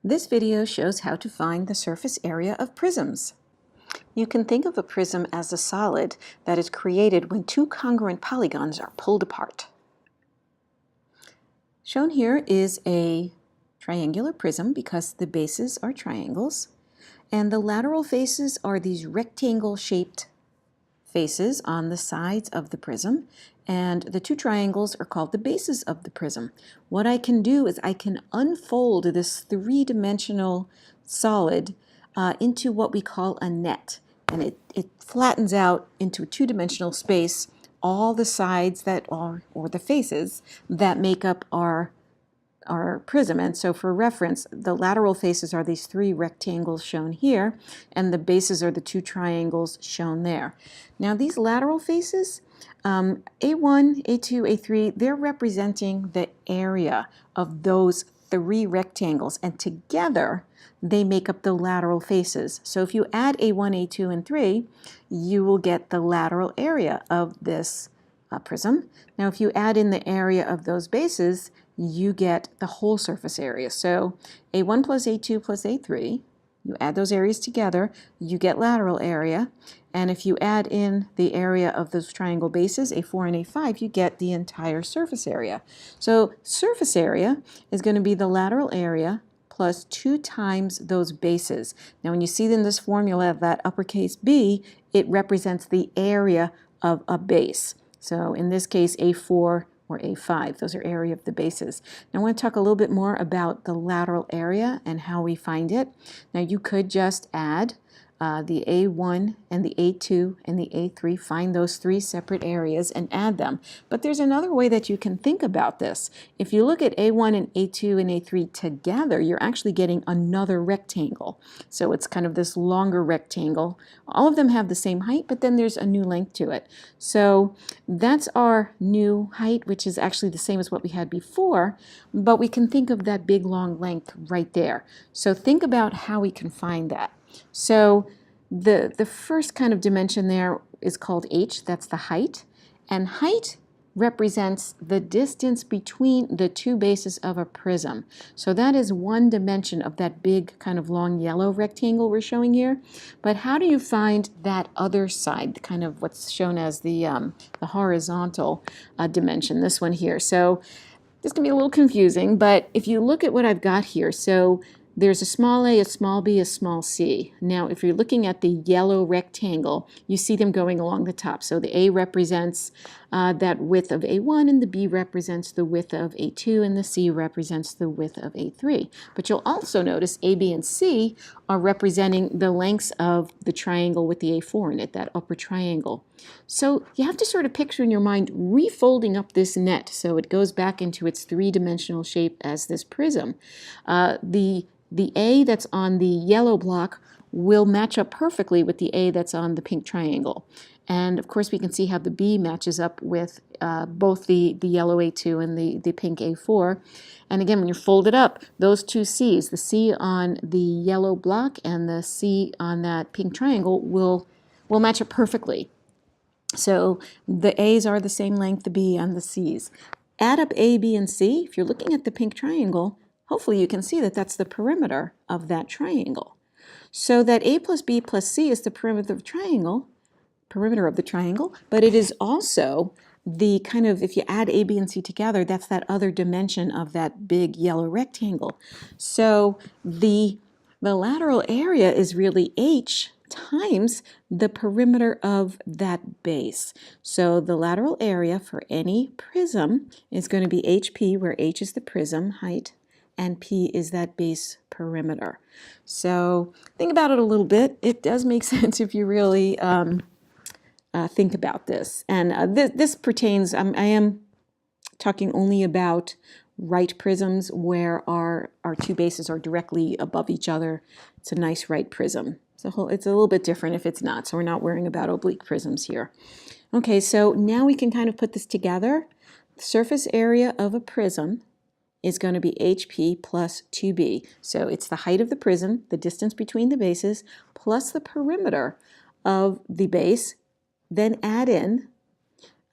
This video shows how to find the surface area of prisms. You can think of a prism as a solid that is created when two congruent polygons are pulled apart. Shown here is a triangular prism because the bases are triangles, and the lateral faces are these rectangle-shaped faces on the sides of the prism, and the two triangles are called the bases of the prism. What I can do is I can unfold this three-dimensional solid into what we call a net, and it flattens out into a two-dimensional space all the sides that are, or the faces that make up our prism. And so for reference, the lateral faces are these three rectangles shown here, and the bases are the two triangles shown there. Now these lateral faces, A1, A2, A3, they're representing the area of those three rectangles, and together they make up the lateral faces. So if you add A1, A2, and 3, you will get the lateral area of this prism. Now if you add in the area of those bases, you get the whole surface area. So A1 plus A2 plus A3, you add those areas together, you get lateral area. And if you add in the area of those triangle bases, A4 and A5, you get the entire surface area. So surface area is going to be the lateral area plus 2 times those bases. Now when you see in this formula that uppercase B, it represents the area of a base. So in this case, A4 or A5. Those are area of the bases. Now I want to talk a little bit more about the lateral area and how we find it. Now you could just add the A1 and the A2 and the A3, find those three separate areas and add them. But there's another way that you can think about this. If you look at A1 and A2 and A3 together, you're actually getting another rectangle. So it's kind of this longer rectangle. All of them have the same height, but then there's a new length to it. So that's our new height, which is actually the same as what we had before, but we can think of that big long length right there. So think about how we can find that. So the first kind of dimension there is called h, that's the height, and height represents the distance between the two bases of a prism. So that is one dimension of that big kind of long yellow rectangle we're showing here. But how do you find that other side, kind of what's shown as the horizontal dimension, this one here? So this can be a little confusing, but if you look at what I've got here, so there's a small a small b, a small c. Now, if you're looking at the yellow rectangle, you see them going along the top. So the A represents that width of A1, and the B represents the width of A2, and the C represents the width of A3. But you'll also notice A, B, and C are representing the lengths of the triangle with the A4 in it, that upper triangle. So you have to sort of picture in your mind refolding up this net so it goes back into its three-dimensional shape as this prism. The A that's on the yellow block will match up perfectly with the A that's on the pink triangle. And of course we can see how the B matches up with both the yellow A2 and the pink A4. And again, when you fold it up, those two C's, the C on the yellow block and the C on that pink triangle will match up perfectly. So the A's are the same length, the B and the C's. Add up A, B, and C. If you're looking at the pink triangle, hopefully you can see that that's the perimeter of that triangle. So that A plus B plus C is the perimeter of the triangle, but it is also the kind of, if you add A, B, and C together, that's that other dimension of that big yellow rectangle. So the lateral area is really H times the perimeter of that base. So the lateral area for any prism is going to be HP, where H is the prism height, and P is that base perimeter. So think about it a little bit. It does make sense if you really think about this. And this pertains, I am talking only about right prisms where our two bases are directly above each other. It's a nice right prism. It's a little bit different if it's not, so we're not worrying about oblique prisms here. Okay, so now we can kind of put this together. The surface area of a prism is going to be HP plus 2B. So it's the height of the prism, the distance between the bases, plus the perimeter of the base, then add in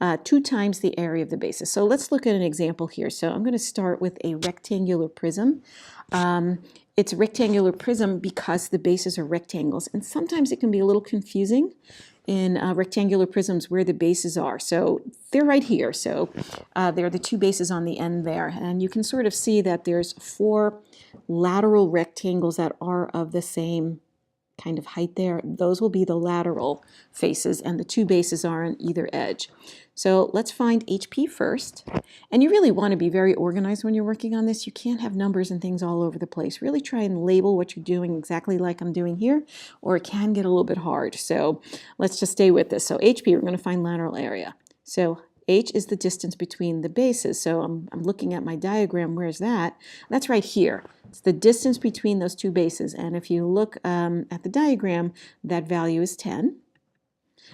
2 times the area of the bases. So let's look at an example here. So I'm going to start with a rectangular prism. It's a rectangular prism because the bases are rectangles, and sometimes it can be a little confusing in rectangular prisms where the bases are. So they're right here. So they're the 2 bases on the end there, and you can sort of see that there's 4 lateral rectangles that are of the same kind of height there. Those will be the lateral faces, and the 2 bases are on either edge. So let's find HP first. And you really want to be very organized when you're working on this. You can't have numbers and things all over the place. Really try and label what you're doing exactly like I'm doing here, or it can get a little bit hard. So let's just stay with this. So HP, we're going to find lateral area. So H is the distance between the bases. So I'm looking at my diagram. Where's that? That's right here. It's the distance between those 2 bases. And if you look at the diagram, that value is 10.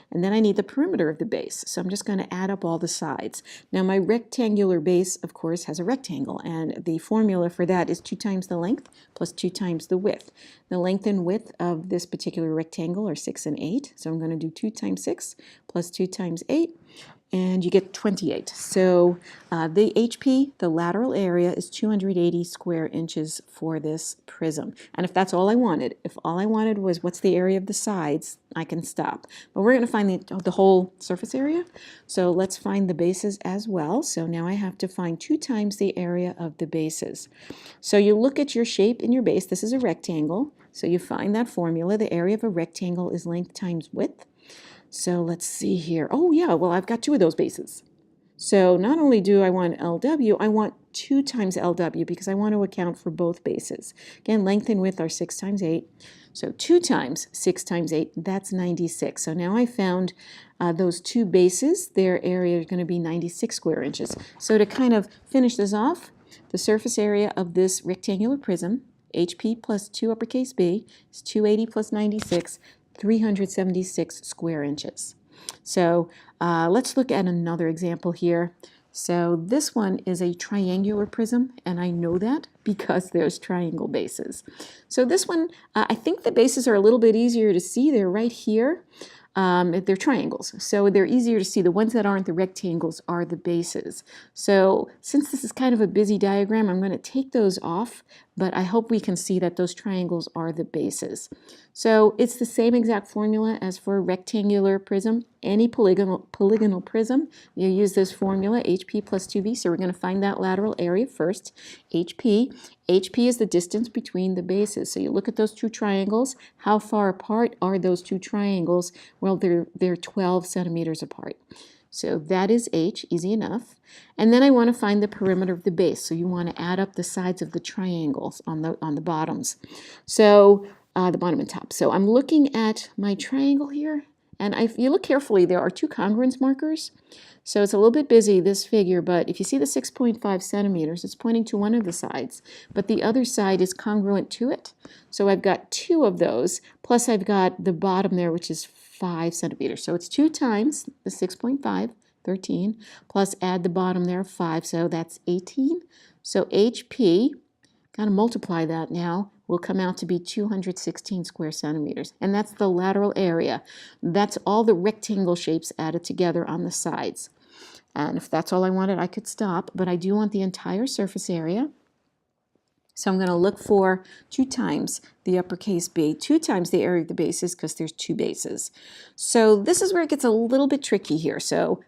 And then I need the perimeter of the base. So I'm just going to add up all the sides. Now my rectangular base, of course, has a rectangle. And the formula for that is 2 times the length plus 2 times the width. The length and width of this particular rectangle are 6 and 8. So I'm going to do 2 times 6 plus 2 times 8. And you get 28. So the HP, the lateral area, is 280 square inches for this prism. And if that's all I wanted, if all I wanted was what's the area of the sides, I can stop. But we're going to find the whole surface area. So let's find the bases as well. So now I have to find 2 times the area of the bases. So you look at your shape in your base. This is a rectangle. So you find that formula. The area of a rectangle is length times width. So let's see here. Oh yeah, well I've got 2 of those bases. So not only do I want LW, I want 2 times LW because I want to account for both bases. Again, length and width are 6 times 8. So 2 times 6 times 8, that's 96. So now I found those 2 bases, their area is going to be 96 square inches. So to kind of finish this off, the surface area of this rectangular prism, HP plus 2 uppercase B, is 280 plus 96, 376 square inches. So let's look at another example here. So this one is a triangular prism, and I know that because there's triangle bases. So this one, I think the bases are a little bit easier to see. They're right here. They're triangles, so they're easier to see. The ones that aren't the rectangles are the bases. So since this is kind of a busy diagram, I'm going to take those off, but I hope we can see that those triangles are the bases. So it's the same exact formula as for a rectangular prism. Any polygonal prism, you use this formula, HP plus 2B. So we're going to find that lateral area first, HP. HP is the distance between the bases. So you look at those 2 triangles. How far apart are those 2 triangles? Well, they're 12 centimeters apart. So that is H, easy enough. And then I want to find the perimeter of the base. So you want to add up the sides of the triangles on the bottoms. So the bottom and top. So I'm looking at my triangle here. And if you look carefully, there are 2 congruence markers. So it's a little bit busy, this figure, but if you see the 6.5 centimeters, it's pointing to one of the sides, but the other side is congruent to it. So I've got 2 of those, plus I've got the bottom there, which is 5 centimeters. So it's 2 times the 6.5, 13, plus add the bottom there, 5, so that's 18. So HP, got to multiply that now, will come out to be 216 square centimeters. And that's the lateral area. That's all the rectangle shapes added together on the sides. And if that's all I wanted, I could stop, but I do want the entire surface area. So I'm going to look for 2 times the uppercase B, 2 times the area of the bases, because there's 2 bases. So this is where it gets a little bit tricky here. So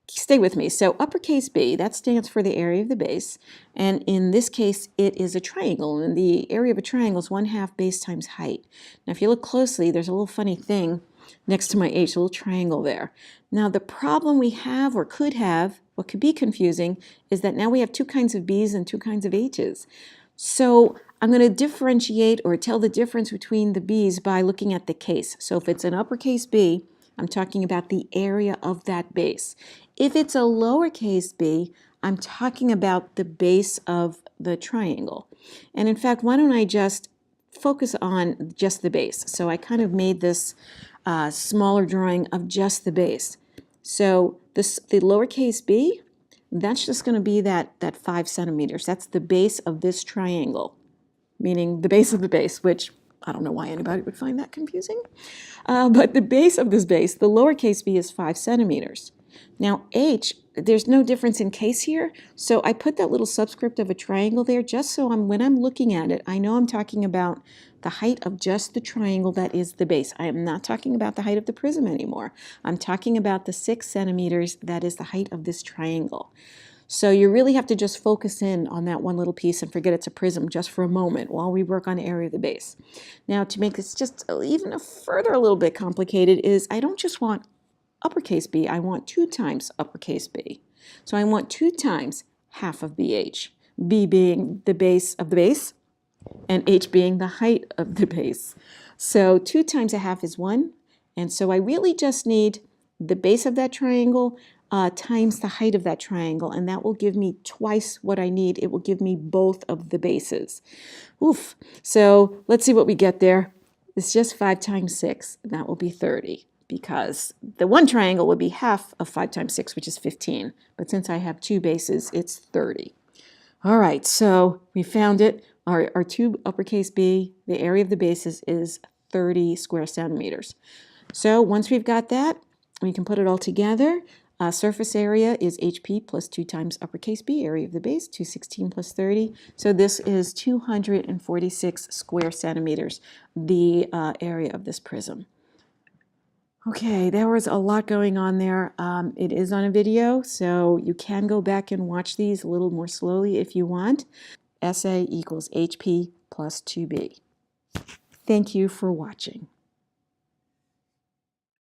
stay with me. So uppercase B, that stands for the area of the base. And in this case, it is a triangle. And the area of a triangle is 1/2 base times height. Now, if you look closely, there's a little funny thing next to my H, a little triangle there. Now, the problem we have, or could have, what could be confusing, is that now we have 2 kinds of B's and 2 kinds of H's. So I'm going to differentiate or tell the difference between the B's by looking at the case. So if it's an uppercase B, I'm talking about the area of that base. If it's a lowercase b, I'm talking about the base of the triangle. And in fact, why don't I just focus on just the base? So I kind of made this smaller drawing of just the base. So the lowercase b, that's just going to be that 5 centimeters. That's the base of this triangle, meaning the base of the base, which I don't know why anybody would find that confusing. But the base of this base, the lowercase b, is 5 centimeters. Now h, there's no difference in case here, so I put that little subscript of a triangle there just so when I'm looking at it, I know I'm talking about the height of just the triangle that is the base. I am not talking about the height of the prism anymore. I'm talking about the 6 centimeters that is the height of this triangle. So you really have to just focus in on that one little piece and forget it's a prism just for a moment while we work on the area of the base. Now to make this just even a little bit complicated is I don't just want uppercase B, I want 2 times uppercase B. So I want 2 times half of BH, B being the base of the base, and H being the height of the base. So 2 times a half is 1, and so I really just need the base of that triangle times the height of that triangle, and that will give me twice what I need. It will give me both of the bases. Oof. So let's see what we get there. It's just 5 times 6, and that will be 30, because the one triangle would be half of 5 times 6, which is 15. But since I have 2 bases, it's 30. All right, so we found it. Our 2 uppercase B, the area of the bases is 30 square centimeters. So once we've got that, we can put it all together. Surface area is HP plus 2 times uppercase B, area of the base, 216 plus 30. So this is 246 square centimeters, the area of this prism. Okay, there was a lot going on there. It is on a video, so you can go back and watch these a little more slowly if you want. SA equals HP plus 2B. Thank you for watching.